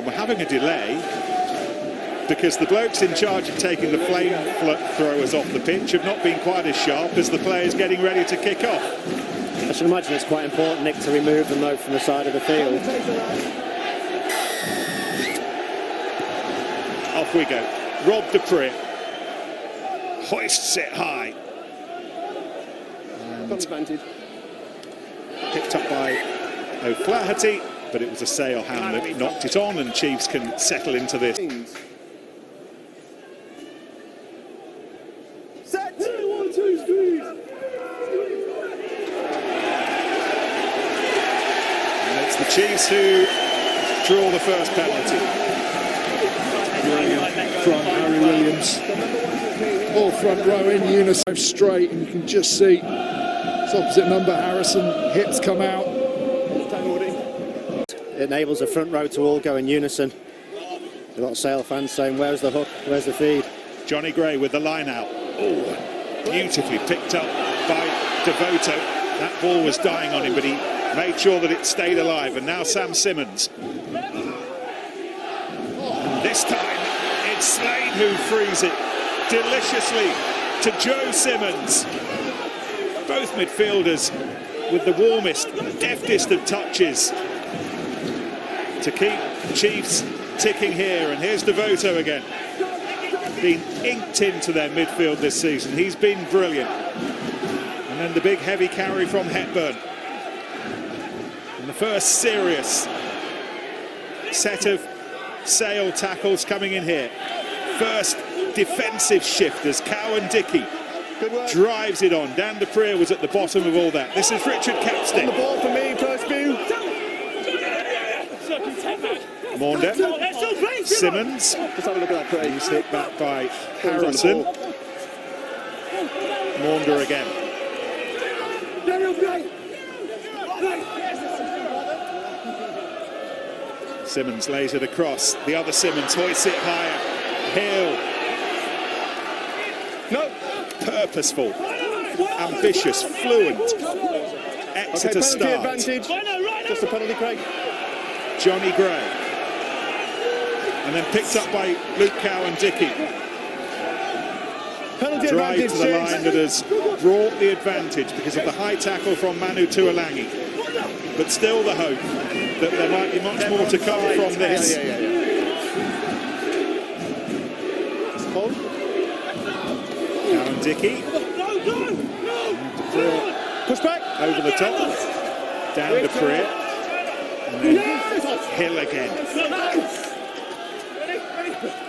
we're having a delay because the blokes in charge of taking the flamethrowers off the pitch have not been quite as sharp as the players getting ready to kick off. I should imagine it's quite important, Nick, to remove them though from the side of the field. Off we go. Rob Dupree hoists it high. And picked up by O'Flaherty, but it was a Sale hand that knocked it on, and Chiefs can settle into this. Set! 1, 2, 3. And it's the Chiefs who draw the first penalty. From Harry Williams, all front row in unison, straight, and you can just see it's opposite number Harrison, hips come out. It enables the front row to all go in unison. We've got Sale fans saying, where's the hook, where's the feed? Johnny Gray with the line out. Oh, beautifully picked up by Devoto. That ball was dying on him, but he made sure that it stayed alive. And now Sam Simmons. And this time it's Slade who frees it deliciously to Joe Simmons. Both midfielders with the warmest, deftest of touches to keep Chiefs ticking here. And here's Devoto again, been inked into their midfield this season. He's been brilliant. And then the big heavy carry from Hepburn. And the first serious set of Sale tackles coming in here. First defensive shift as Cowan-Dickey drives it on. Dan Dupree was at the bottom of all that. This is Richard Capstick. On the ball for me, first view. Maunda. Simmons. Let's have a look at that, Craig. He's hit back by Harrison. Maunda again. Simmons lays it across. The other Simmons hoists it higher. Hill. No. Purposeful, ambitious, fluent. Exeter start. Advantage. Just a penalty, Craig. Johnny Gray. And then picked up by Luke Cowan-Dickey. Penalty Drive advantage. to the line that has brought the advantage because of the high tackle from Manu Tuolangi. But still the hope that there might be much more to come from this. Cowan-Dickey. Push back. Over the top. Down Dupree. And then Hill again.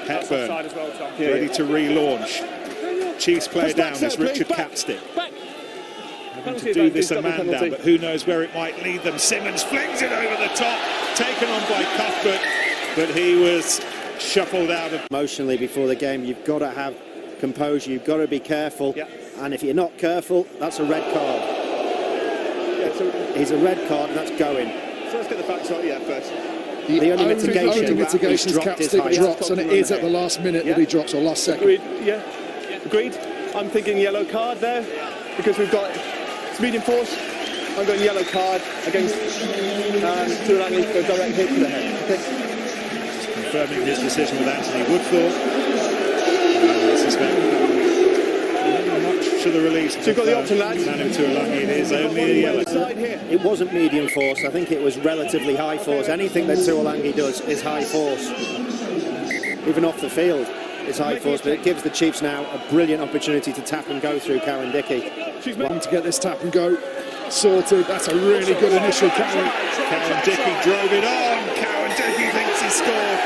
Hepburn ready to relaunch. Chiefs player down is Richard Capstick. Having to do this a man down, but who knows where it might lead them. Simmons flings it over the top, taken on by Cuthbert, but he was shuffled out of. Emotionally before the game, you've got to have composure, you've got to be careful, and if you're not careful, that's a red card. He's a red card, and that's going. So let's get the facts right first. The only mitigation is Capstick drops, and it is at the last minute that he drops, or last second. Agreed, agreed. I'm thinking yellow card there, because we've got medium force. I'm going yellow card against Tuolangi for a direct hit to the head. Okay. Confirming his decision with Anthony Woodthorpe. I suspect not much to the release. So you've got the option, lads. Manu Tuolangi, it is only a yellow. It wasn't medium force, I think it was relatively high force. Anything that Tuolangi does is high force. Even off the field, it's high force, but it gives the Chiefs now a brilliant opportunity to tap and go through Cowan-Dickey. One to get this tap and go sorted. That's a really good initial carry. Cowan-Dickey drove it on. Cowan-Dickey thinks he scored.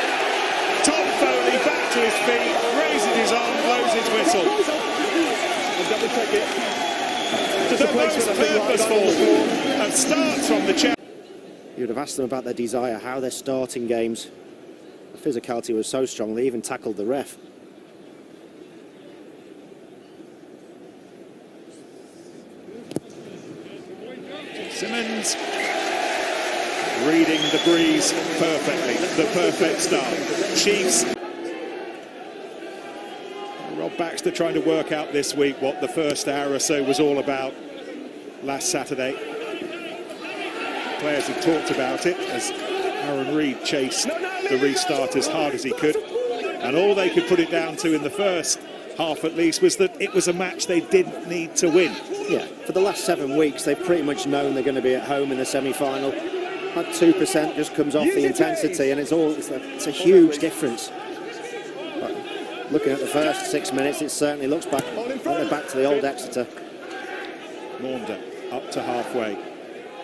Tom Foley back to his feet, raises his arm, blows his whistle. The most purposeful of starts from the chair. You'd have asked them about their desire, how they're starting games. The physicality was so strong, they even tackled the ref. Simmons reading the breeze perfectly, the perfect start. Chiefs. Rob Baxter trying to work out this week what the first hour or so was all about last Saturday. Players have talked about it as Aaron Reid chased the restart as hard as he could, and all they could put it down to in the first half at least was that it was a match they didn't need to win. Yeah, for the last 7 weeks they've pretty much known they're going to be at home in the semi-final. That 2% just comes off the intensity, and it's a huge difference. But looking at the first 6 minutes, it certainly looks like they're back to the old Exeter. Maunder up to halfway.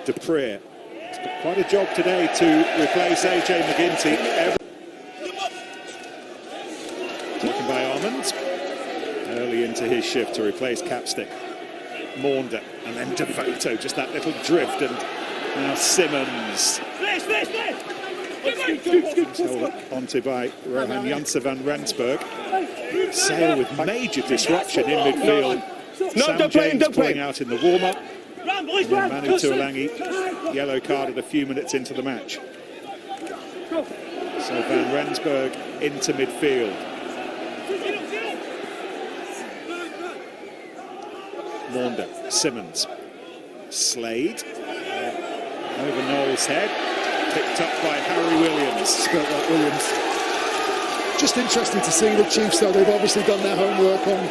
Dupree has got quite a job today to replace AJ McGinty. Taken by Armand. Early into his shift to replace Capstick. Maunder and then Devoto, just that little drift, and now Simmons. Held onto by Rohan Janse van Rensburg. Sale with major disruption in midfield. Sam James pulling out in the warm-up. And then Manu Tuolangi, yellow carded a few minutes into the match. So van Rensburg into midfield. Maunder, Simmons, Slade, over Noel's head, picked up by Harry Williams. Spilt like Williams. Just interesting to see the Chiefs, though. They've obviously done their homework on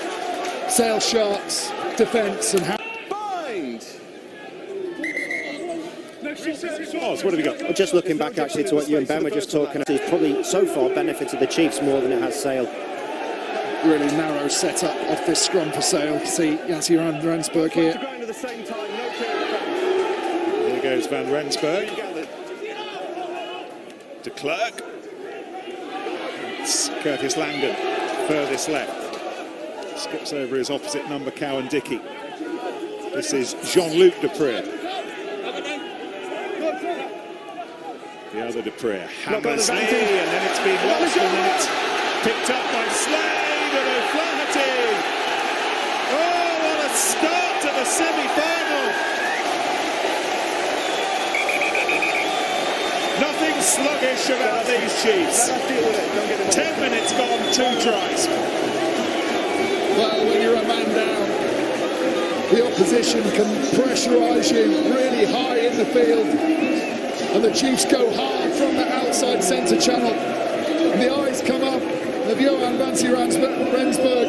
Sale Sharks, defence and how. Oz, what have we got? Well, just looking back actually to what you and Ben were just talking about, it's probably so far benefited the Chiefs more than it has Sale. Really narrow setup off this scrum for Sale. See Janse van Rensburg here. Here goes van Rensburg. De Klerk. It's Curtis Langdon, furthest left. Skips over his opposite number, Cowan Dickey. This is Jean-Luc Dupree. The other Dupree. Hammersley, and then it's been lost, and then it's picked up by Slade and O'Flaherty. Oh, what a start to the semi-final. Nothing sluggish about these Chiefs. 10 minutes gone, 2 tries. Well, when you're a man down, the opposition can pressurise you really high in the field, and the Chiefs go hard from the outside centre channel. And the eyes come up of Johan Janse Rensburg,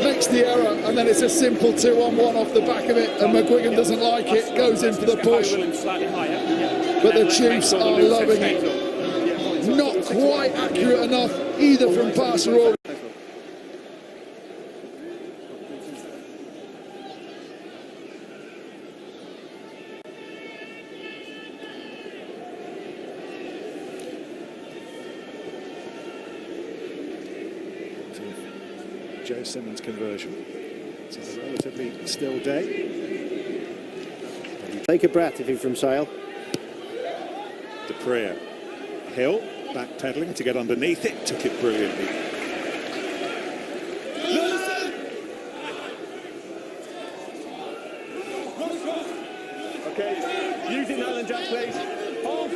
makes the error, and then it's a simple 2-on-1 off the back of it, and McGuigan doesn't like it, goes in for the push. But the Chiefs are loving it. Not quite accurate enough either from passer or. Joe Simmons' conversion. It's a relatively still day. Take a breath if you're from Sale. Dupree. Hill, backpedaling to get underneath it, took it brilliantly. Okay, using Alan Jack, please. Hold.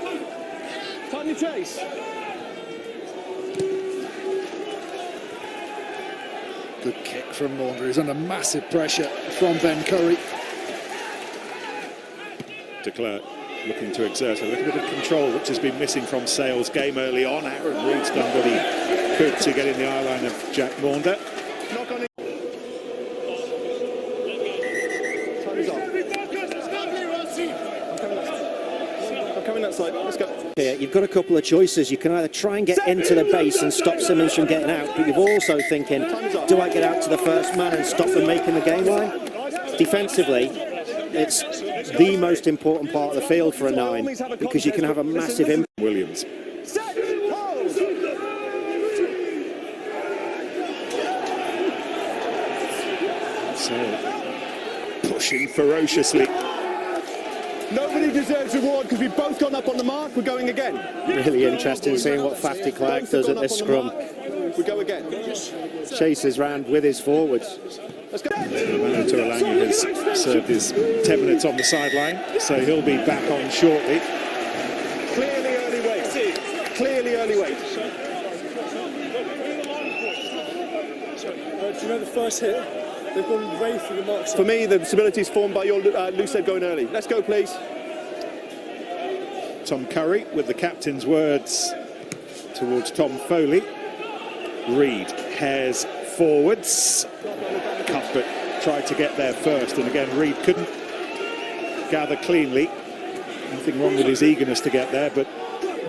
Time to chase. Good kick from Maunder. He's under massive pressure from Ben Curry. De Klerk looking to exert a little bit of control, which has been missing from Sale's game early on. Aaron Reid's done what he could to get in the eye line of Jack Maunder. Knock on it. Time is off. I'm coming that side. Let's go. Here, you've got a couple of choices. You can either try and get into the base and stop Simmons from getting out, but you're also thinking, do I get out to the first man and stop them making the game line? Defensively, it's the most important part of the field for a 9, because you can have a massive impact. Williams. So, pushing ferociously. Nobody deserves reward because we've both gone up on the mark. We're going again. Really interesting seeing what Fafty Clark does at this scrum. We go again. Chases round with his forwards. Let's go. Manu Tuolangi has served his 10 minutes on the sideline, so he'll be back on shortly. Clearly early wait. Clearly early wait. Do you know the first hit? They've gone way through the marks. For me, the stability is formed by your Lucid going early. Let's go, please. Tom Curry with the captain's words towards Tom Foley. Reid hares forwards. Cuthbert tried to get there first, and again Reid couldn't gather cleanly. Nothing wrong with his eagerness to get there, but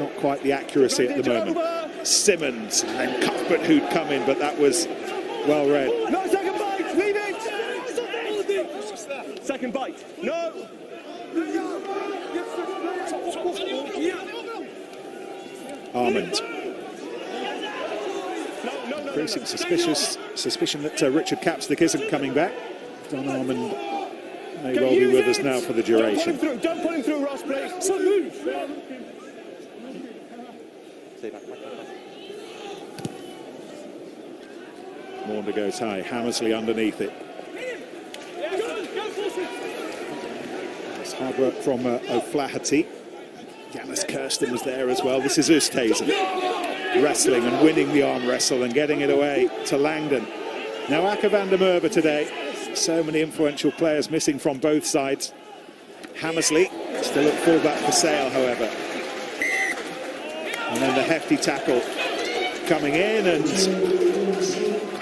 not quite the accuracy at the moment. Simmons, and then Cuthbert who'd come in, but that was well read. No, second bite, leave it! Second bite, no! Armand. Increasing suspicion that Richard Capstick isn't coming back. Don Armand may well be with us now for the duration. Don't put him through, Ross, please. Maunder goes high, Hammersley underneath it. It's hard work from O'Flaherty. Janice Kirsten was there as well. This is Oosthuizen wrestling and winning the arm wrestle and getting it away to Langdon. Now Akker van der Merwe today. So many influential players missing from both sides. Hammersley still at fullback for Sale, however. And then the hefty tackle coming in, and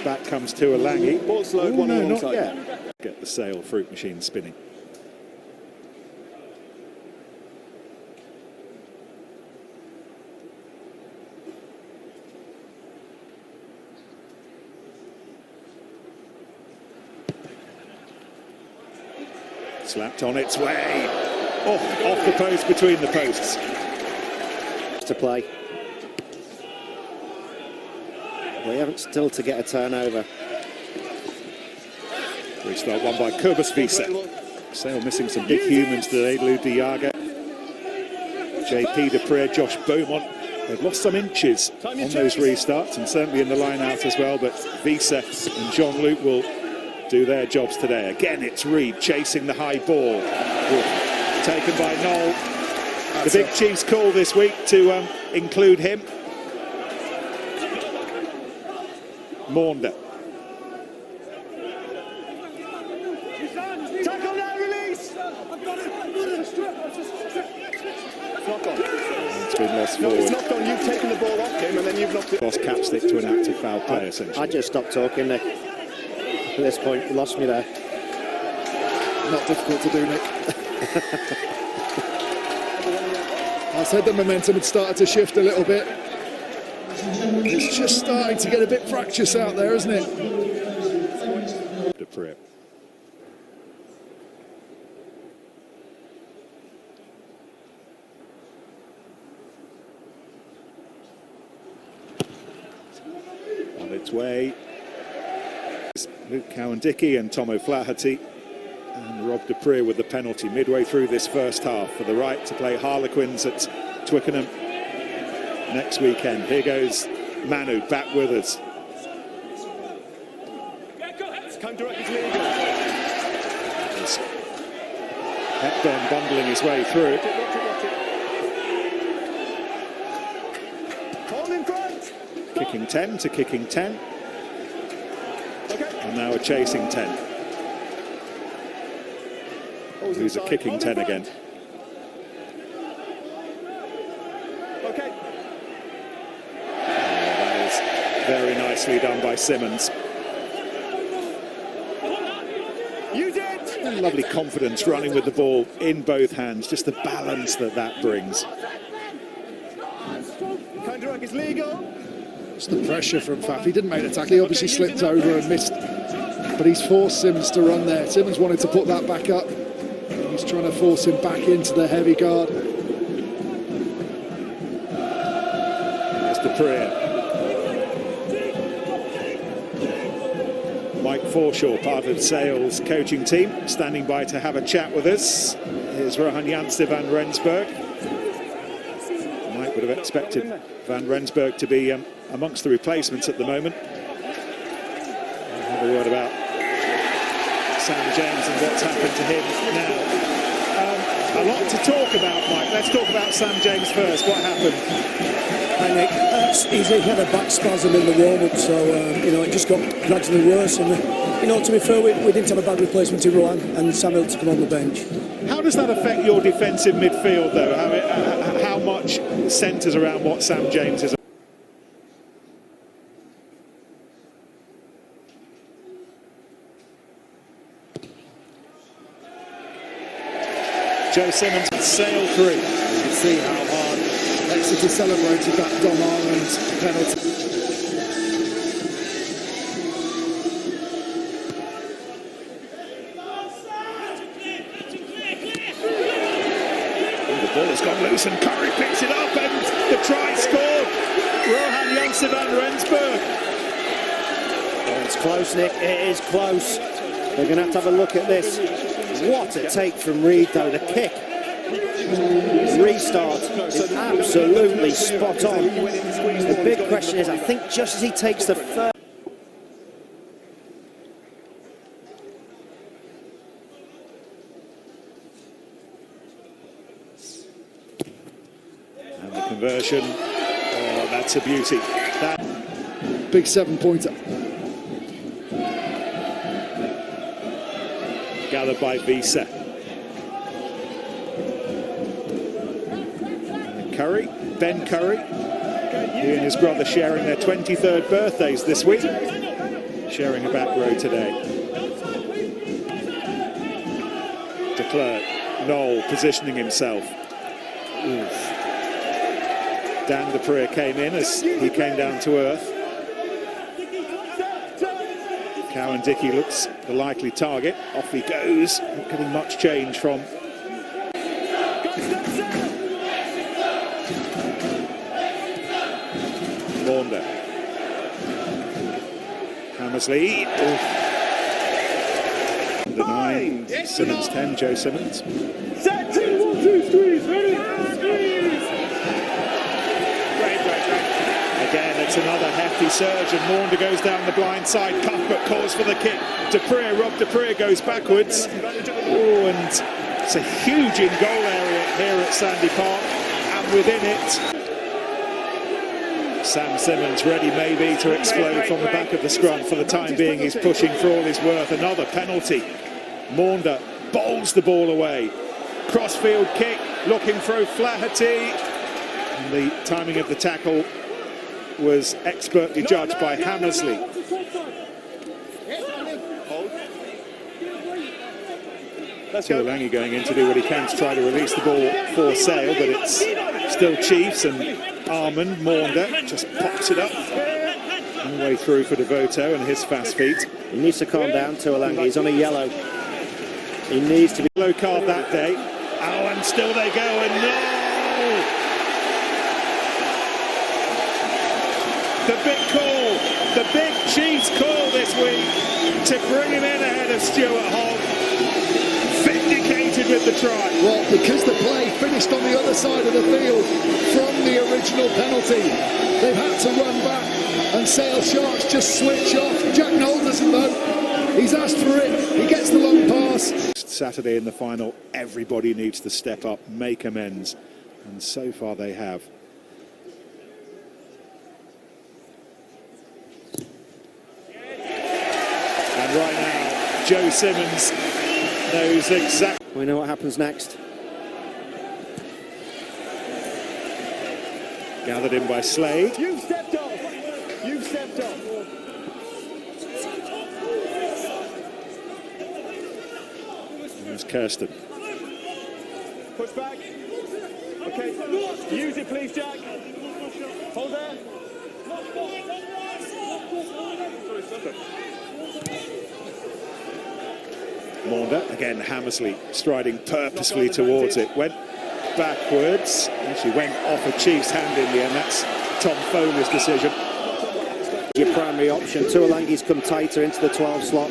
back comes Tuolangi. Ball slowed, one no, not alongside. yet. Get the Sale fruit machine spinning. Slapped on its way. Oh, off the post, between the posts. To play. We haven't still to get a turnover. Restart one by Kubus Visa. Sale missing some big humans today. Lou Diaga, JP Dupree, Josh Beaumont. They've lost some inches on those restarts, and certainly in the line out as well, but Visa and John Luke will do their jobs today. Again, it's Reid chasing the high ball. Taken by Noel. The big Chiefs call this week to include him. Maunder. Tackle now, release! Knock on. It's been lost No, forward. it's knocked on. You've taken the ball off him and then you've knocked it. Lost Capstick to an active foul play, essentially. I just stopped talking, Nick. At this point, you lost me there. Not difficult to do, Nick. I said the momentum had started to shift a little bit. It's just starting to get a bit fractious out there, isn't it? Dupree. On its way. Luke Cowan-Dickey and Tom O'Flaherty, and Rob Dupree with the penalty midway through this first half for the right to play Harlequins at Twickenham next weekend. Here goes Manu back with us. There's Hepburn bundling his way through. Hold in front! Kicking 10 to kicking 10. And now a chasing 10. Who's a kicking 10 again. Okay. That is very nicely done by Simmons. You did! And lovely confidence running with the ball in both hands. Just the balance that brings. Counter-ruck is legal. It's the pressure from Faf. He didn't make the tackle. He obviously slipped over and missed. But he's forced Simmons to run there. Simmons wanted to put that back up. He's trying to force him back into the heavy guard. There's Dupree. Mike Forshaw, part of Sale's coaching team, standing by to have a chat with us. Here's Rohan Janse van Rensburg. Mike would have expected Van Rensburg to be amongst the replacements at the moment. We'll have a word about Sam James and what's happened to him now. A lot to talk about, Mike. Let's talk about Sam James first. What happened? Hi Nick, he had a back spasm in the warm-up, so it just got gradually worse. And to be fair, we didn't have a bad replacement in Rohan, and Samuel took him on the bench. How does that affect your defensive midfield, though? How much centres around what Sam James is? Joe Simmons sailed through. You can see how hard Exeter celebrated that Dom Ireland penalty. The ball has gone loose and Curry picks it up and the try scored. Rohan Janssen van Rensburg. Oh, it's close, Nick. It is close. They're going to have a look at this. What a take from Reid, though. The kick. Restart is absolutely spot on. The big question is, I think just as he takes the first... And the conversion. Oh, that's a beauty. That Big 7-pointer. gathered by Visa. Curry, Ben Curry, he and his brother sharing their 23rd birthdays this week, sharing a back row today. De Klerk, Noel positioning himself. Oof. Dan Dupree came in as he came down to earth. Cowan Dickey looks the likely target. Off he goes, not getting much change from Maunder. Hammersley. The 9, Simmons 10, Joe Simmons. Set 2, 1, 2, squeeze, ready? Squeeze! Again, it's another hefty surge, and Maunder goes down the blind side. Cuthbert calls for the kick. Rob Dupree goes backwards. Oh, and it's a huge in-goal area here at Sandy Park, and within it, Sam Simmons ready maybe to explode from the back of the scrum. For the time being, he's pushing for all his worth. Another penalty. Maunder bowls the ball away. Crossfield kick, looking for O'Flaherty. And the timing of the tackle was expertly judged by Hammersley. Tuolangi going in to do what he can to try to release the ball for Sale, but it's still Chiefs, and Armand Maunder just pops it up all the way through for Devoto and his fast feet. He needs to calm down, Tuolangi. He's on a yellow. He needs to be... Yellow card that day. Oh, and still they go, and no! The big call, the big Chiefs call this week to bring him in ahead of Stuart Hogg. Vindicated with the try. Well, because the play finished on the other side of the field from the original penalty, they've had to run back, and Sale Sharks just switch off. Jack Noel doesn't though. He's asked for it. He gets the long pass. Saturday in the final, everybody needs to step up, make amends, and so far they have. And right now, Joe Simmons knows exactly. We know what happens next. Gathered in by Slade. You've stepped off. You've stepped off. There's Kirsten. Push back. Okay. Use it, please, Jack. Hold there. Maunder, again Hammersley striding purposefully towards it, went backwards, actually went off a Chiefs hand in the end. That's Tom Foley's decision. Your primary option. Tuolangi's come tighter into the 12 slot.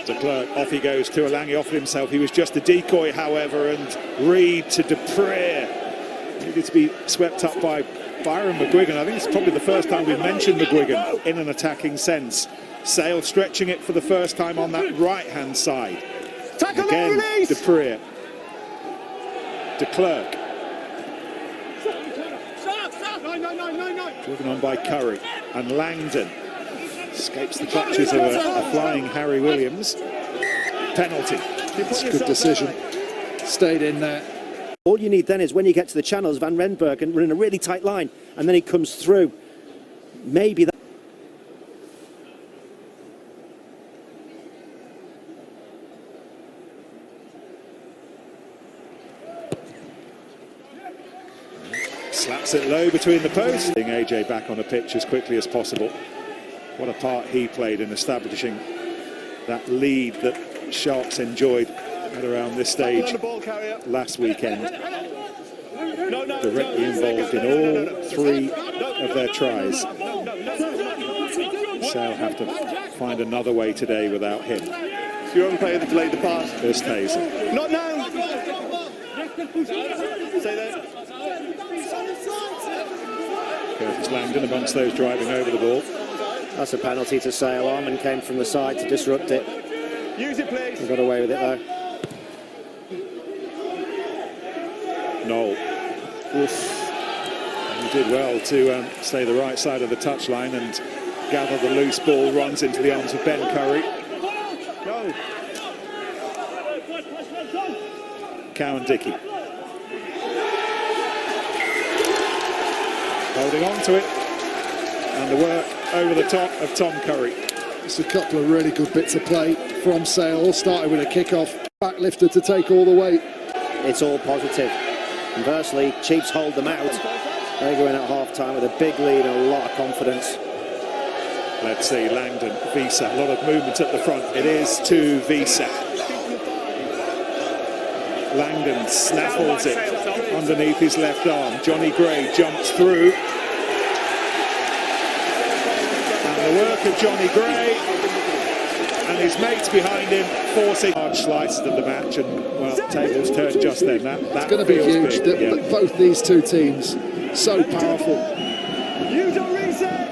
De Klerk, off he goes. Tuolangi offered himself. He was just a decoy, however, and Reid to Dupree. Needed to be swept up by Byron McGuigan. I think it's probably the first time we've mentioned McGuigan in an attacking sense. Sale stretching it for the first time on that right-hand side. Tackle again, release. Dupree. de Klerk. Driven on by Curry, and Langdon escapes the clutches of a flying Harry Williams. Penalty. It's a good decision. Stayed in there. All you need then is when you get to the channels, Van Rensburg and run a really tight line, and then he comes through. Maybe that. Slaps it low between the posts. AJ back on the pitch as quickly as possible. What a part he played in establishing that lead that Sharks enjoyed at around this stage last weekend. Directly involved in all 3 of their tries. Sale have to find another way today without him. It's your own player that delayed the pass. First Hazel. Not now! Say that. Curtis Langdon amongst those driving over the ball. That's a penalty to Sale. Arman came from the side to disrupt it. Use it, please. He got away with it though. Noel. Oof. He did well to stay the right side of the touchline and gather the loose ball, runs into the arms of Ben Curry. No. Cowan Dickey. Holding on to it. And the work over the top of Tom Curry. It's a couple of really good bits of play from Sale. All started with a kick-off. Backlifter to take all the weight. It's all positive. Conversely, Chiefs hold them out. They go in at half-time with a big lead and a lot of confidence. Let's see, Langdon, Visa, a lot of movement at the front. It is to Visa. Langdon snaffles it underneath his left arm. Johnny Gray jumps through. And the work of Johnny Gray and his mates behind him forcing large slices of the match, and well, tables turned just then. That's going to be huge. Both these two teams, so powerful. Use a reset!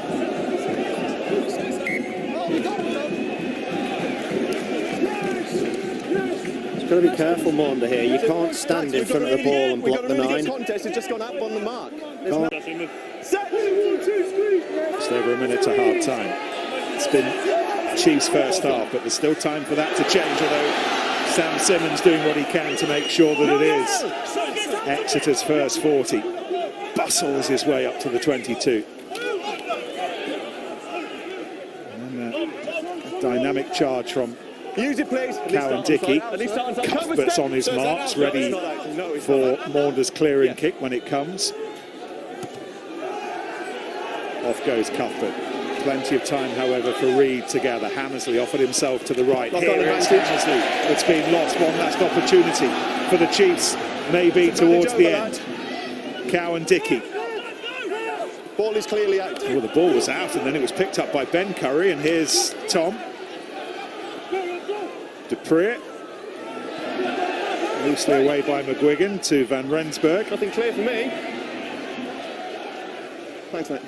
You've got to be careful, Maunda, here. You can't stand in front of the ball and block the 9. The contest has just gone up on the mark. Just over a minute to half time. It's been Chiefs' first half, but there's still time for that to change, although Sam Simmons doing what he can to make sure that it is Exeter's first 40. Bustles his way up to the 22. And a dynamic charge from Cowan Dickey. Cuthbert's on his marks, ready for Maunder's clearing kick when it comes. Off goes Cuthbert. Plenty of time, however, for Reed to gather. Hammersley offered himself to the right. Here is Hammersley. It's been lost. One last opportunity for the Chiefs, maybe towards the end. Cowan Dickey. Ball is clearly out. Well, the ball was out, and then it was picked up by Ben Curry, and here's Tom. Dupree. Loosely away by McGuigan to Van Rensburg. Nothing clear for me. Thanks, mate.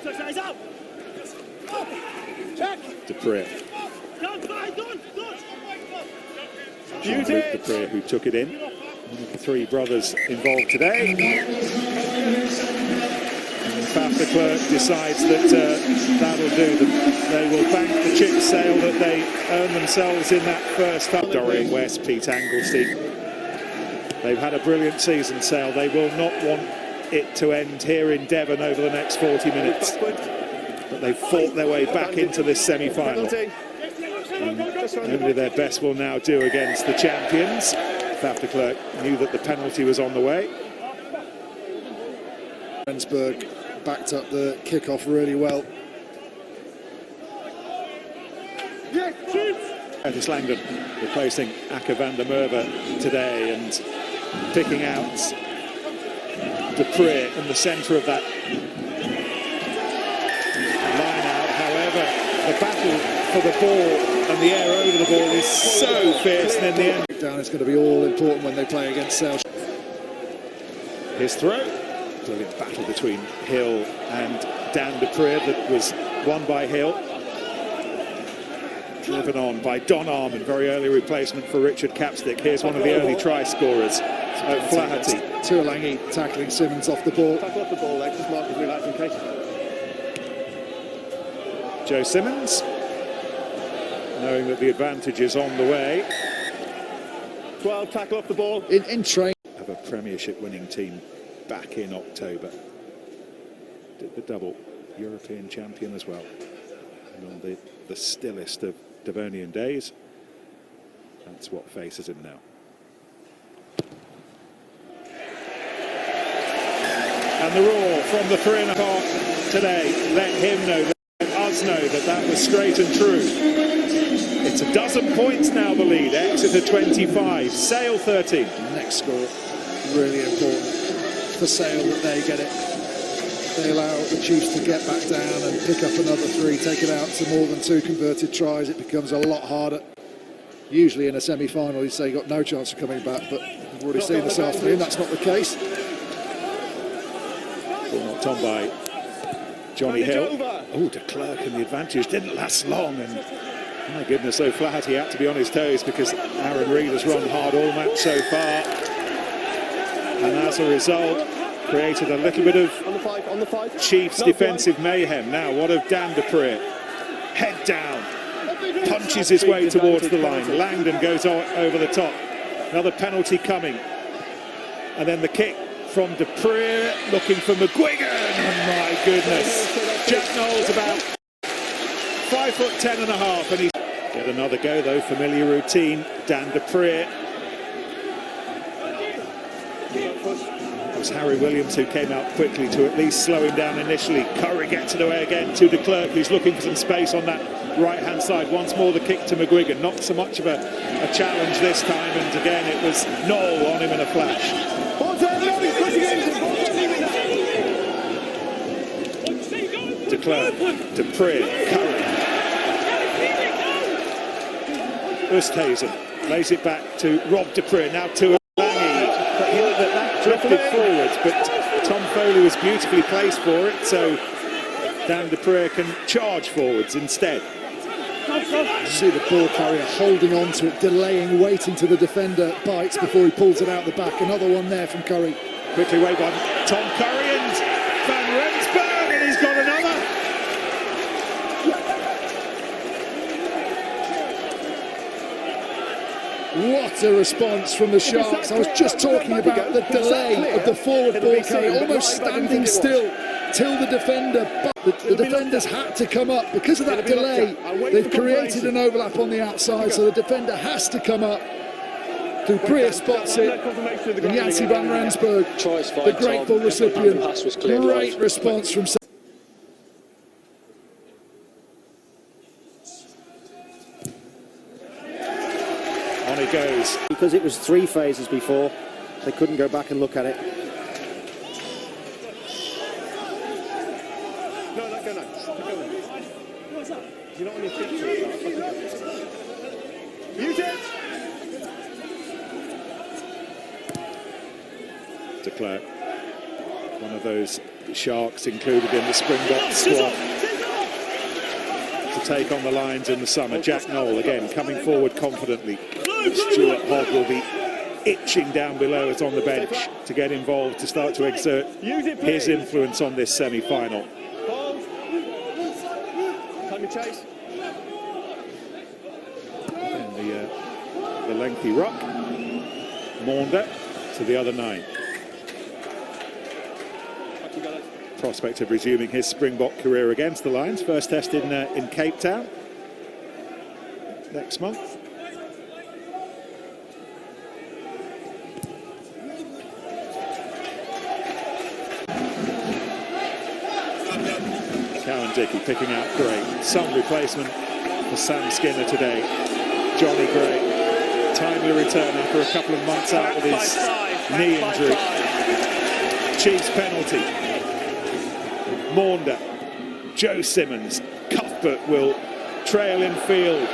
Dupree. Jean-Luc Dupree, who took it in. One of the 3 brothers involved today. And Faf de Klerk decides that that'll do them. They will thank the Chiefs Sale that they earned themselves in that first half. Dorian West, Pete Anglesey. They've had a brilliant season, Sale. They will not want it to end here in Devon over the next 40 minutes. But they've fought their way back into this semi-final. Only their best will now do against the champions. Faf de Klerk knew that the penalty was on the way. Rensburg backed up the kick-off really well. Curtis Langdon replacing Aka van der Merwe today and picking out Dupree in the centre of that line out. However, the battle for the ball and the air over the ball is so fierce, and in the end Down is going to be all important when they play against Sale. his throw. Brilliant battle between Hill and Dan Dupree that was won by Hill. Driven on by Don Arman, very early replacement for Richard Capstick. Here's one of the early try scorers O'Flaherty. Tuolangi tackling Simmons off the ball. Tackle off the ball, like, just mark as relaxed in case. Joe Simmons, knowing that the advantage is on the way. 12, tackle off the ball. In train. Have a Premiership winning team back in October. Did the double, European champion as well. And on the stillest of Devonian days, that's what faces him now. And the roar from the 3.5 today let him know, let us know that that was straight and true. It's a dozen points now, the lead. Exeter 25, Sale 13. Next score, really important for Sale that they get it. They allow the Chiefs to get back down and pick up another 3, take it out to more than 2 converted tries. It becomes a lot harder. Usually in a semi-final, you say you've got no chance of coming back, but we've already seen this afternoon that's not the case. Ball knocked on by Johnny Hill. Oh, de Klerk, and the advantage didn't last long. And my goodness, O'Flaherty had to be on his toes because Aaron Reid has run hard all match so far. And as a result, created a little bit of On the five. Chiefs defensive mayhem. Now, what of Dan Dupree? Head down, punches his way towards the line. Langdon goes over the top. Another penalty coming. And then the kick from Dupree, looking for McGuigan. Oh my goodness. Jack Knowles about 5'10.5", and he's get another go though. Familiar routine. Dan Dupree. It was Harry Williams who came out quickly to at least slow him down initially. Curry gets it away again to de Klerk, who's looking for some space on that right-hand side. Once more the kick to McGuigan. Not so much of a challenge this time, and again it was Knoll on him in a flash. De Klerk, Dupree, Curry. Oosthuizen lays it back to Rob Dupree, now to Lange. That drifted forwards, but Tom Foley was beautifully placed for it, so Dan Dupree can charge forwards instead. You see the ball carrier holding on to it, delaying, waiting till the defender bites before he pulls it out the back. Another one there from Curry. Quickly away by Tom Curry and Van Rensburg, and he's got another. What a response from the Sharks. I was just talking about the delay of the forward ball carrier, almost standing still till the defender. But the defenders had to come up. Because of that delay, they've created an overlap on the outside, so the defender has to come up. Dupree spots it, and Yancy Van Rensburg, the grateful recipient. Great response from... On he goes. Because it was 3 phases before, they couldn't go back and look at it. No. You're not on your feet. Use it! De Klerk, one of those Sharks included in the Springbok squad to take on the Lions in the summer. Jack Knoll again coming forward confidently. Stuart Hogg will be itching down below us on the bench to get involved, to start to exert his influence on this semi-final. Time to chase. And the lengthy ruck. Maunder to the other 9. Prospect of resuming his Springbok career against the Lions. First test in Cape Town next month. Cowan-Dickey picking out Gray. Some replacement for Sam Skinner today. Johnny Gray. Timely return after a couple of months out with his knee injury. Chiefs penalty. Maunder, Joe Simmons, Cuthbert will trail in field.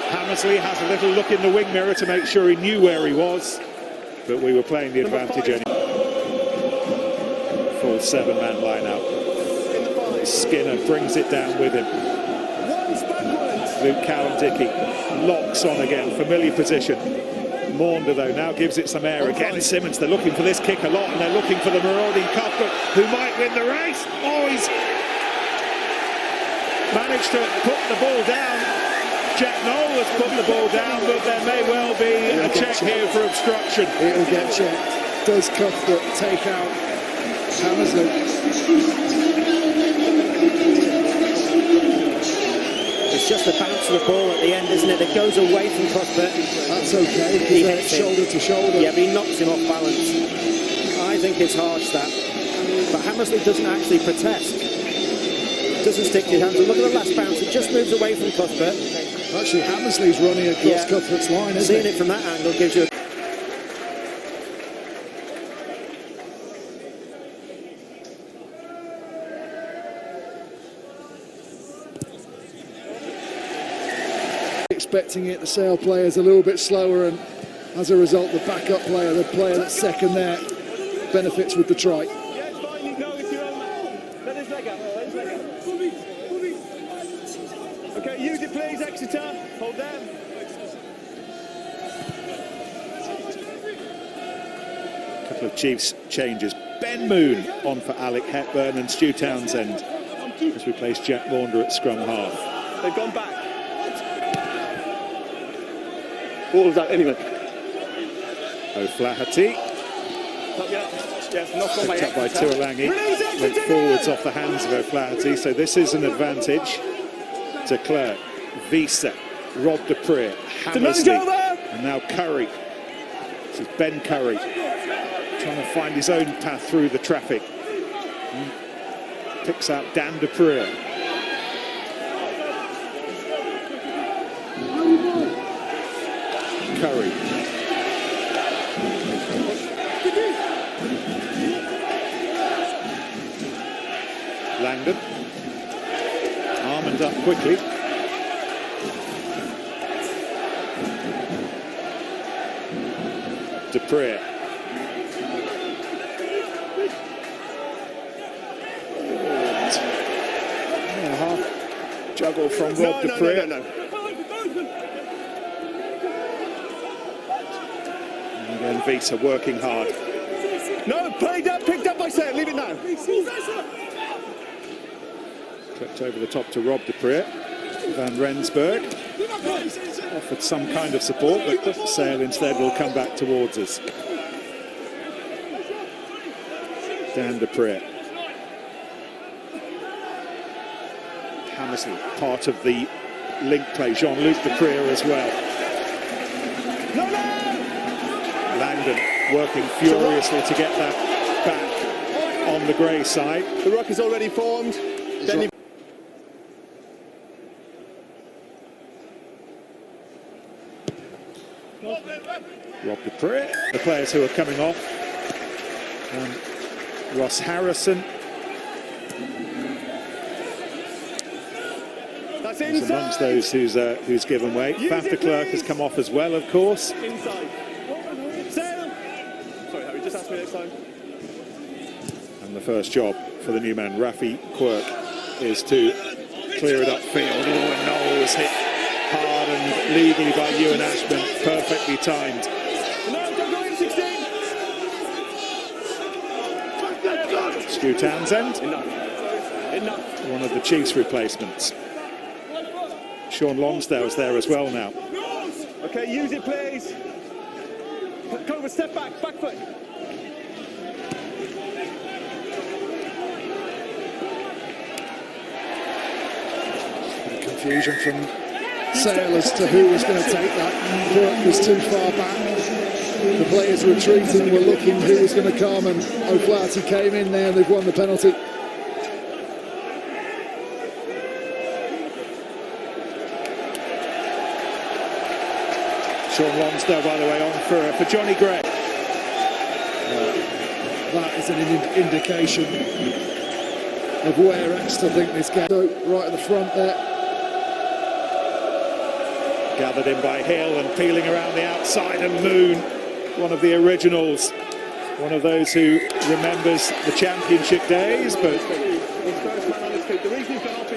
Hammersley has a little look in the wing mirror to make sure he knew where he was, but we were playing the advantage anyway. Full 7-man line out. Skinner brings it down with him. Luke Cowan-Dickey locks on again, familiar position. Maunder, though, now gives it some air again. Simmons, they're looking for this kick a lot, and they're looking for the marauding Cuthbert, who might win the race. Oh, he's managed to put the ball down. Jack Noel has put the ball down, but there may well be a check here for obstruction. It'll get checked. Does Cuthbert take out Hammersley? It's just the bounce of the ball at the end, isn't it? It goes away from Cuthbert. That's okay, He because hits shoulder to shoulder. Yeah, but he knocks him off balance. I think it's harsh, that. But Hammersley doesn't actually protest. Doesn't stick to his hands. And look at the last bounce. It just moves away from Cuthbert. Actually, Hammersley's running across Cuthbert's line, isn't Seeing it from that angle gives you a... Expecting it, the Sale player's a little bit slower, and as a result the backup player, the player that's second there, benefits with the try. Yeah, it's fine, you know it's your own man. Let his leg out, let his leg out. Okay, use it please, Exeter. Hold down. A couple of Chiefs changes. Ben Moon on for Alec Hepburn, and Stu Townsend has replaced Jack Maunder at scrum half. They've gone back. What was that anyway? O'Flaherty, Yes, knocked on by picked up by Exeter. Tuolangi, went forwards off the hands of O'Flaherty, so this is an advantage to Clerk, Visa, Rob Dupree, Hammersley, and now Curry. This is Ben Curry, trying to find his own path through the traffic. Picks out Dan Dupree. Curry. Langdon. Armand up quickly. Dupree. Half juggle from Rob Dupree. No. And Visa working hard. No, played up, picked up by Sale, leave it now. Clipped over the top to Rob Dupree. Van Rensburg offered some kind of support, but Sale instead will come back towards us. Dan Dupree. Hammersley, part of the link play. Jean-Luc Dupree as well. Langdon working furiously to get that back on the grey side. The ruck is already formed. Then Rob Dupree, the players who are coming off. Ross Harrison. that's Is inside. amongst those who's given way. Van der Klerk has come off as well, of course. Inside. Sale. Sorry, Harry, just ask me next time. And the first job for the new man, Rafi Quirk, is to clear it upfield. Oh, and Noel was hit hard and legally by Ewan Ashman, perfectly timed. No, don't go in 16. Stu Townsend, Enough. one of the Chiefs' replacements. Sean Lonsdale's there as well now. Okay, use it, please. Come over, step back, back foot. Confusion from Sale as to who was going to take that. Quirk was too far back. The players retreating were looking who was going to come, and O'Flaherty came in there and they've won the penalty. Sean Lonsdale, by the way, on for Johnny Gray. That is an indication of where Exeter think this game. So right at the front there. Gathered in by Hill and peeling around the outside, and Moon, one of the originals, one of those who remembers the championship days, but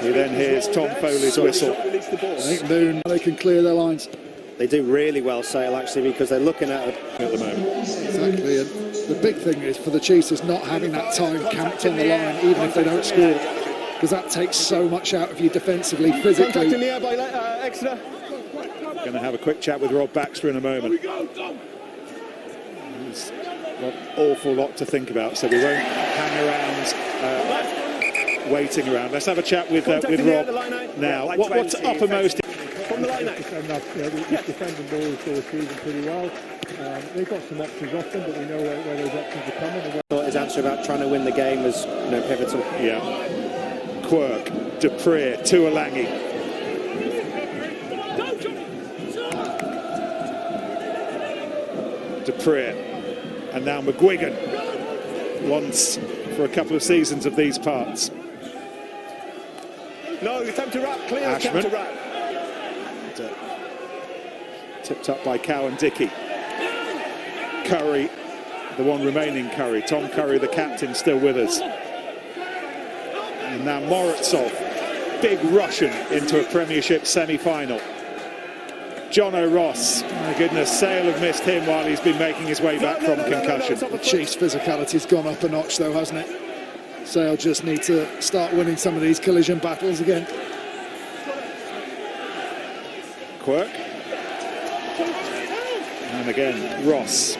he then hears Tom Foley's whistle. I think Moon, they can clear their lines. They do really well, Sale, actually, because they're looking at the moment. Exactly, and the big thing is for the Chiefs is not having that time camped on the line, even if they don't score, because that takes so much out of you defensively, physically. Contact in the air by Exeter. Going to have a quick chat with Rob Baxter in a moment. He's got an awful lot to think about, so we won't hang around, waiting around. Let's have a chat with Rob now. What's uppermost? From the line out. Defending balls go season pretty well. They've got some options off them, but we know where those options are coming. thought his answer about trying to win the game was pivotal. Yeah. Quirk, Dupree, Tuolangi. Dupree. And now McGuigan. Once for a couple of seasons of these parts. No, attempt to wrap, clear Ashman. attempt to wrap. Tipped up by Cowan Dickey. Curry, the one remaining Curry. Tom Curry, the captain, still with us. And now Morozov, big Russian into a Premiership semi-final. John O'Ross, my goodness, Sale have missed him while he's been making his way back from concussion. The Chiefs' physicality's gone up a notch though, hasn't it? Sale just need to start winning some of these collision battles again. Quirk. And again, Ross.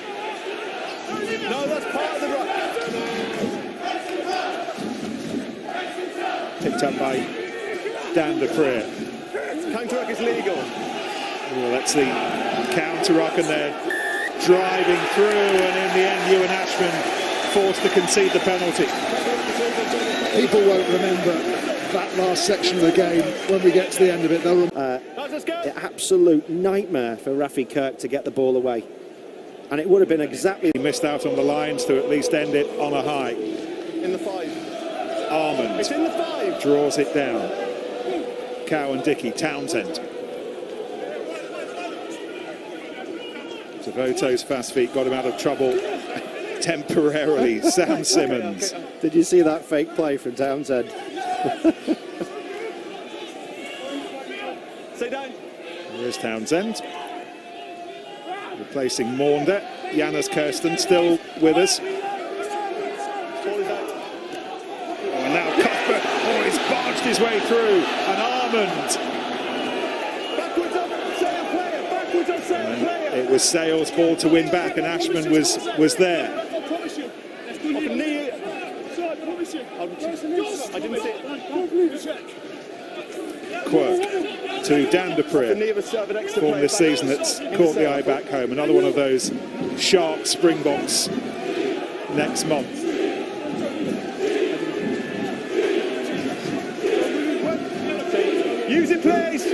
No, that's part of the rock. Picked up by Dan Dupree. Counter-ruck is legal. Well, that's the counter-ruck, and they're driving through, and in the end, Ewan Ashman forced to concede the penalty. People won't remember that last section of the game when we get to the end of it. They'll Absolute nightmare for Rafi Kirk to get the ball away. And it would have been exactly... He missed out on the lines to at least end it on a high. In the 5. Armand. It's in the 5. Draws it down. Cowan Dickey, Townsend. Devoto's fast feet got him out of trouble temporarily. Sam Simmons. Did you see that fake play from Townsend? Stay down. There's Townsend. Replacing Maunder. Janis Kirsten still with us. Ball is out. And now Cuthbert. Oh, he's barged his way through. And Armand. Backwards up, Sale player. Backwards up, Sale player. It was Sale's ball to win back, and Ashman was there. Off a knee. I didn't see it. Quirk to Dan Dupree. Form this season that's caught the eye back home. Another one of those sharp Springboks next month. Use it, please.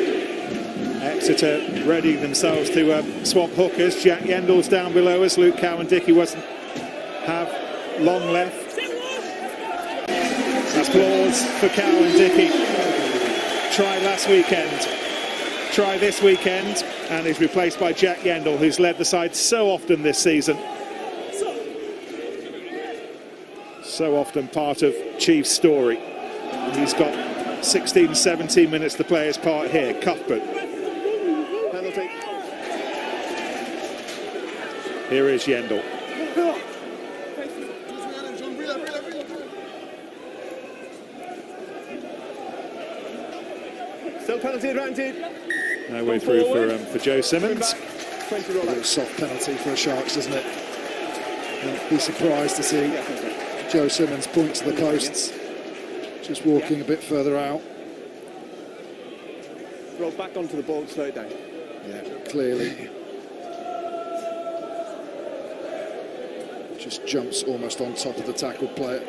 Exeter ready themselves to swamp hookers. Jack Yendall's down below us. Luke Cowan Dickey wasn't have long left. Applause for Cowan Dickey. Tried last weekend, try this weekend, and is replaced by Jack Yendall, who's led the side so often this season. So often part of Chiefs' story. And he's got 16, 17 minutes to play his part here. Cuthbert. Penalty. Here is Yendall. Still penalty advantage. No way through for Joe Simmons. 20 roll a out. soft penalty for the Sharks, doesn't it? I'd be surprised to see Joe Simmons point to the posts, just walking a bit further out. Roll back onto the ball, slow it down. Yeah, clearly. Just jumps almost on top of the tackled player.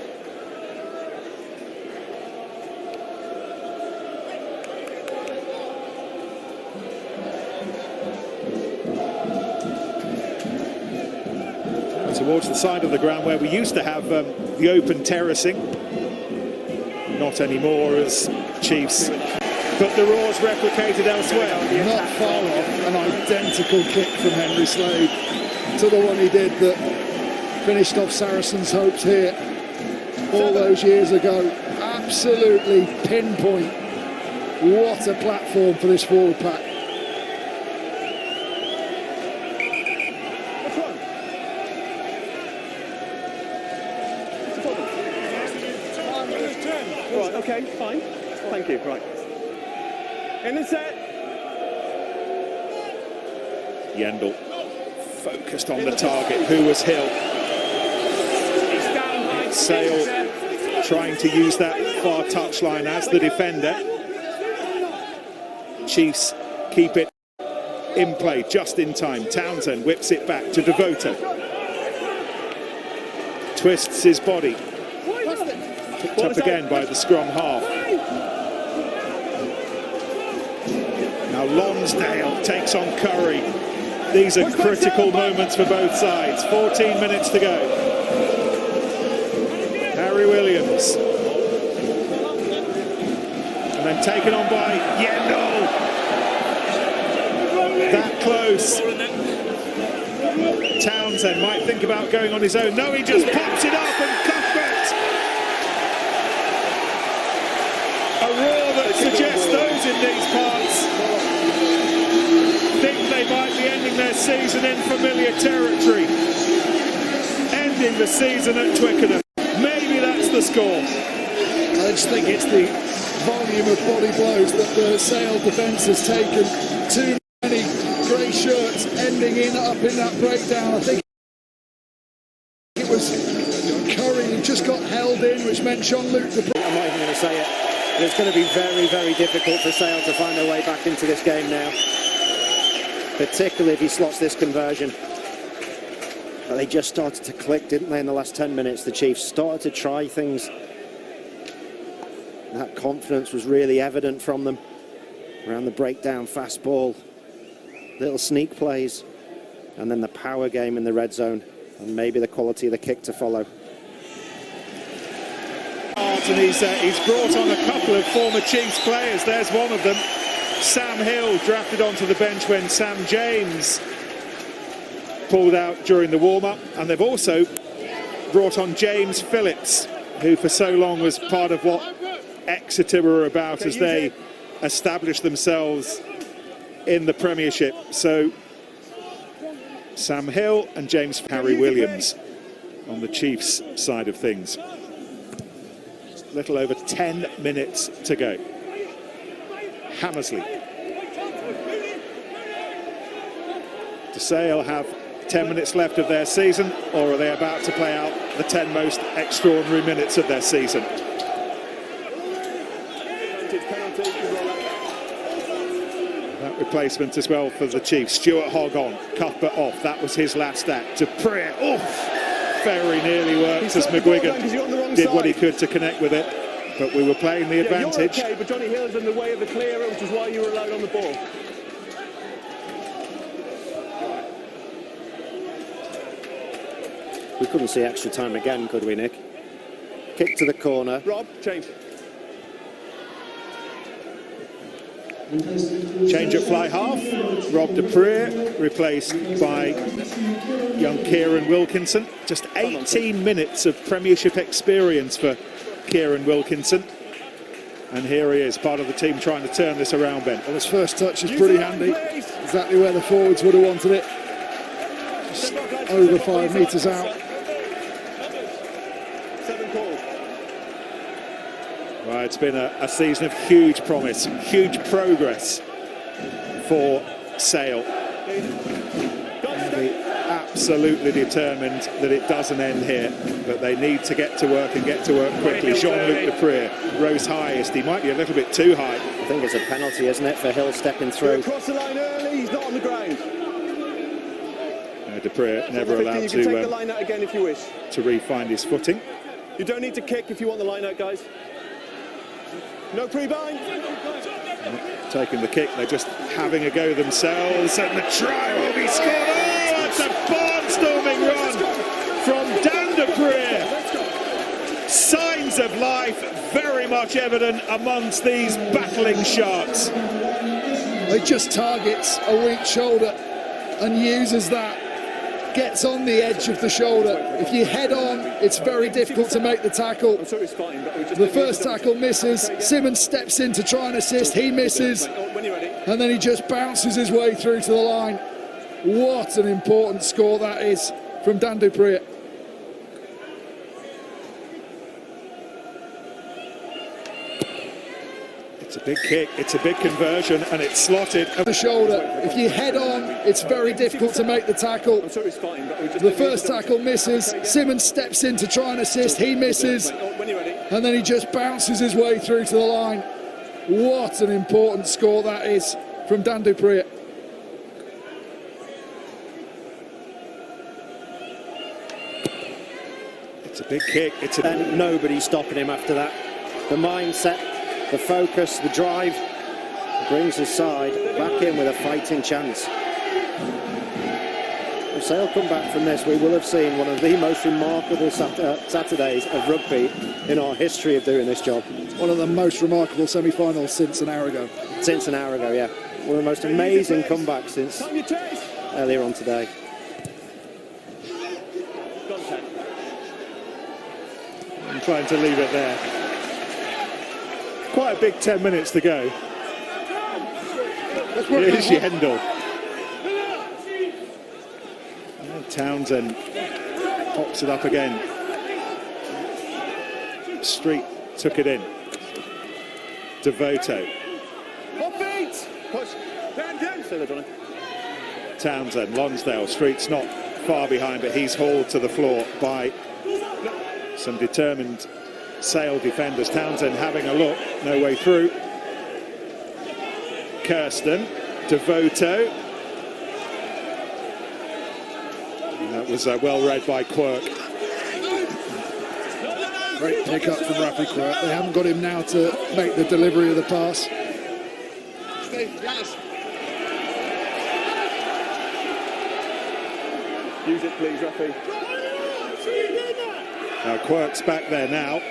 Towards the side of the ground where we used to have the open terracing. Not anymore, as Chiefs put the roars replicated elsewhere. Not far off, an identical kick from Henry Slade to the one he did that finished off Saracens' hopes here all those years ago. Absolutely pinpoint. What a platform for this forward pack. Right, okay, fine. Thank you, right. In the set. Yendall focused on the target, who was Hill. Sale trying to use that far touchline as the defender. Chiefs keep it in play just in time. Townsend whips it back to Devoto. Twists his body. Picked up again by the scrum half. Now Lonsdale takes on Curry. These are critical moments for both sides. 14 minutes to go. Harry Williams. And then taken on by Yendall. That close. Townsend might think about going on his own. No, he just pops it up and Cuthbert. A roar that suggests those in these parts think they might be ending their season in familiar territory. Ending the season at Twickenham. Maybe that's the score. I just think it's the volume of body blows that the Sale defence has taken. Too many grey shirts ending up in that breakdown. I think it was Curry who just got held in, which meant Jean-Luc I'm not even going to say it, but it's going to be very, very difficult for Sale to find their way back into this game now, particularly if he slots this conversion. But they just started to click, didn't they, in the last 10 minutes? The Chiefs started to try things. That confidence was really evident from them around the breakdown, fast ball, little sneak plays, and then the power game in the red zone, and maybe the quality of the kick to follow. And he's brought on a couple of former Chiefs players. There's one of them, Sam Hill, drafted onto the bench when Sam James pulled out during the warm-up, and they've also brought on James Phillips, who for so long was part of what Exeter were about as they established themselves in the Premiership. So Sam Hill and James Harry Williams on the Chiefs side of things. Little over 10 minutes to go. Hammersley. Do Sale have 10 minutes left of their season, or are they about to play out the 10 most extraordinary minutes of their season? That replacement as well for the Chiefs. Stuart Hogg on, Cuthbert off. That was his last act. Dupree, very nearly worked as McGuigan did what he could to connect with it, but we were playing the advantage. You're okay, but Johnny Hill's in the way of the clearer, which is why you were allowed on the ball. We couldn't see extra time again, could we, Nick? Kick to the corner. Rob, change. Change at fly half. Rob Dupree replaced by young Kieran Wilkinson. Just 18 minutes of Premiership experience for Kieran Wilkinson. And here he is, part of the team trying to turn this around, Ben. Well, his first touch is pretty handy. Exactly where the forwards would have wanted it. Just over 5 metres out. 7 calls. Well, it's been a season of huge promise, huge progress for Sale. They're absolutely determined that it doesn't end here, but they need to get to work and get to work quickly. Jean-Luc Dupree rose highest. He might be a little bit too high. I think it's a penalty, isn't it, for Hill stepping through? Across the line early, he's not on the ground. Dupree never allowed You can take the line out again if you wish. to re-find his footing. You don't need to kick if you want the line out, guys. No pre-bind. Taking the kick, they're just having a go themselves, and the try will be scored. Oh, it's a barnstorming run from Dan Dupree. Signs of life very much evident amongst these battling sharks. He just targets a weak shoulder and uses that. Gets on the edge of the shoulder. If you head on, it's very difficult to make the tackle. The first tackle misses. Simmons steps in to try and assist. He misses. And then he just bounces his way through to the line. What an important score that is from Dan Dupree. It's a big kick, it's a big conversion, and it's slotted. The shoulder. If you head on, it's very difficult to make the tackle. The first tackle misses. Simmons steps in to try and assist. He misses. And then he just bounces his way through to the line. What an important score that is from Dan du Preez. It's a big kick. And nobody's stopping him after that. The mindset, the focus, the drive brings his side back in with a fighting chance. If Sale come back from this, we will have seen one of the most remarkable Saturdays of rugby in our history of doing this job. One of the most remarkable semi-finals since an hour ago. Since an hour ago, yeah. One of the most amazing comebacks since earlier on today. I'm trying to leave it there. Quite a big 10 minutes to go. Here's Yendall. Townsend pops it up again. Street took it in. Devoto. Townsend, Lonsdale. Street's not far behind, but he's hauled to the floor by some determined Sale defenders. Townsend having a look, no way through. Kirsten, Devoto. And that was well read by Quirk. Great pick up from Rafi Quirk. They haven't got him now to make the delivery of the pass. Use it, please, Rafi. Now Quirk's back there now.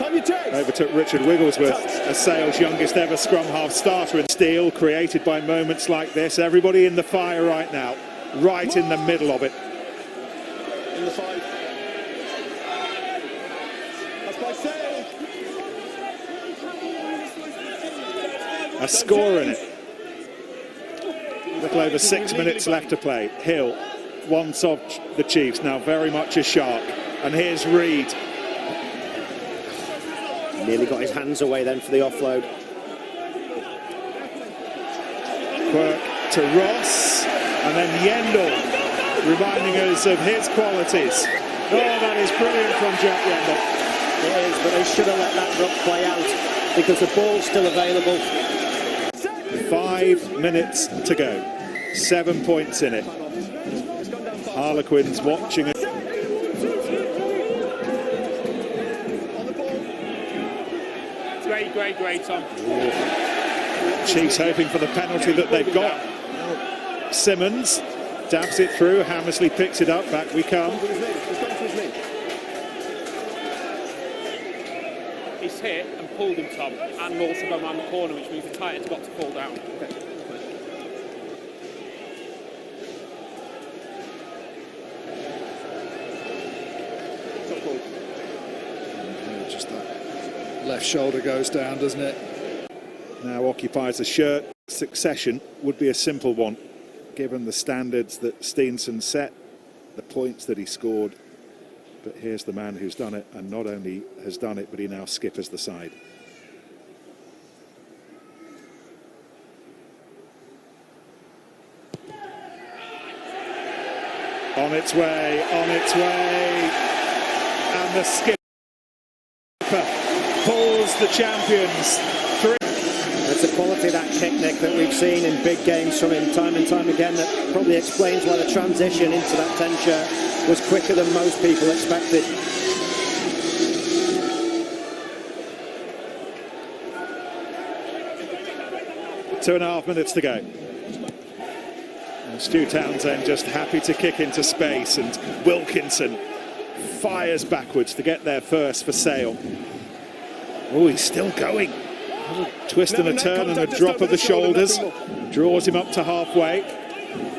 Overtook Richard Wigglesworth as Sale's youngest ever scrum half starter in steel, created by moments like this. Everybody in the fire right now, right in the middle of it. In the 5. That's by Sale. A score in it. A little over 6 minutes left to play. Hill, once of the Chiefs, now very much a shark. And here's Reid. Nearly got his hands away then for the offload. Quirk to Ross, and then Yendall, reminding us of his qualities. Oh, that is brilliant from Jack Yendall. It is, but they should have let that drop play out because the ball's still available. 5 minutes to go. 7 points in it. Harlequins watching it. Great, Tom. Chiefs hoping for the penalty that they've got. Simmons dabs it through. Hammersley picks it up. Back we come. He's hit and pulled him, Tom, and also gone around the corner, which means the tighten's got to fall down. Just that left shoulder goes down, doesn't it? Now occupies a shirt. Succession would be a simple one, given the standards that Steenson set, the points that he scored. But here's the man who's done it, and not only has done it, but he now skippers the side. On its way, and the skipper pulls the champions through. It's the quality of that kick, Nick, that we've seen in big games from him time and time again that probably explains why the transition into that 10 shirt was quicker than most people expected. Two and a half minutes to go. And Stu Townsend just happy to kick into space, and Wilkinson fires backwards to get there first for Sale. Oh, he's still going. A twist and a turn and a drop of the shoulders. Draws him up to halfway.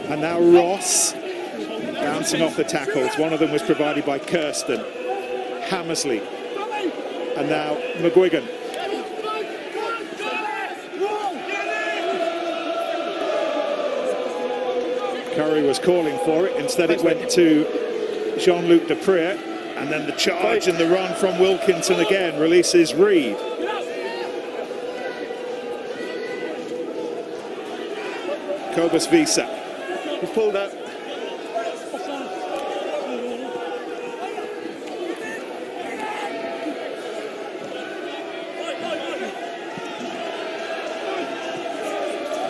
And now Ross bouncing off the tackles. One of them was provided by Kirsten. Hammersley. And now McGuigan. Curry was calling for it. Instead it went to Jean-Luc du Preez. And then the charge and the run from Wilkinson again releases Reid. Cobus Visa. He's pulled out.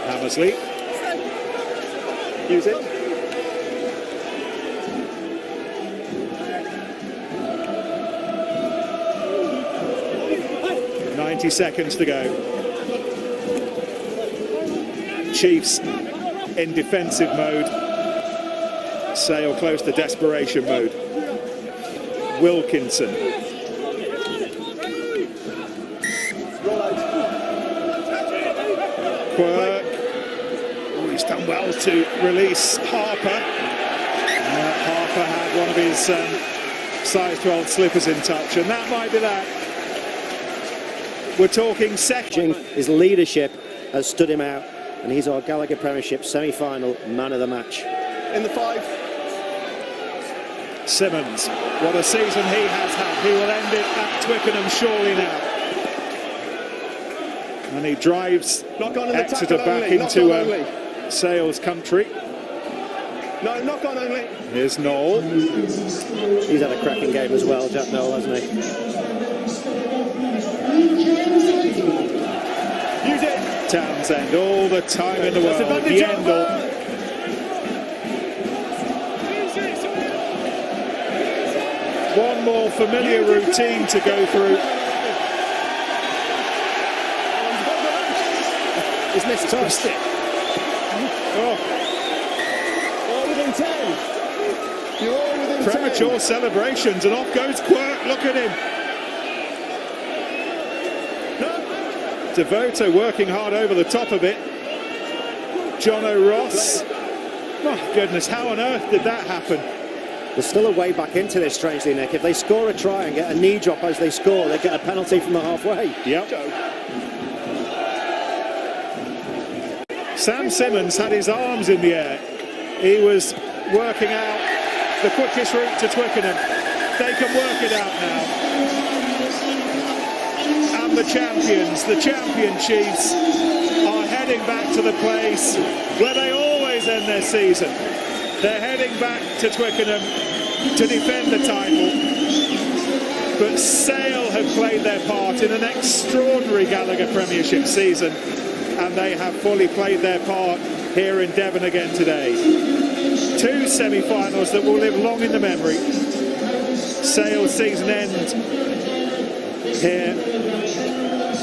Hammersley. Use it. 90 seconds to go. Chiefs in defensive mode. Sale close to desperation mode. Wilkinson. Quirk. Oh, he's done well to release Harper. Harper had one of his size 12 slippers in touch, and that might be that. We're talking second. His leadership has stood him out, and he's our Gallagher Premiership semi-final man of the match. In the 5. Simmons, what a season he has had. He will end it at Twickenham surely now. And he drives Exeter back into Sale's country. No, knock on only. Here's Noel. He's had a cracking game as well, Jack Noel, hasn't he? Use it. Townsend, all the time in the world. Yendel. One more familiar routine to go through. He's missed touched it. Oh, All within 10. You're all within 10. premature celebrations, and off goes Quirk. Look at him. Devoto working hard over the top of it. John O'Ross. My goodness, how on earth did that happen? There's still a way back into this, strangely, Nick. If they score a try and get a knee drop as they score, they get a penalty from the halfway. Yep. Sam Simmons had his arms in the air. He was working out the quickest route to Twickenham. They can work it out now. And the champions, the champion Chiefs, are heading back to the place where they always end their season. They're heading back to Twickenham to defend the title. But Sale have played their part in an extraordinary Gallagher Premiership season, and they have fully played their part here in Devon again today. 2 semi-finals that will live long in the memory. Sale's season end here,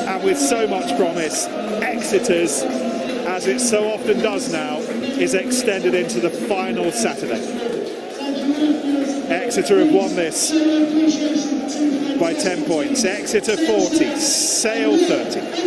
and with so much promise, Exeter's, as it so often does now, is extended into the final Saturday. Exeter have won this by 10 points. Exeter 40, Sale 30.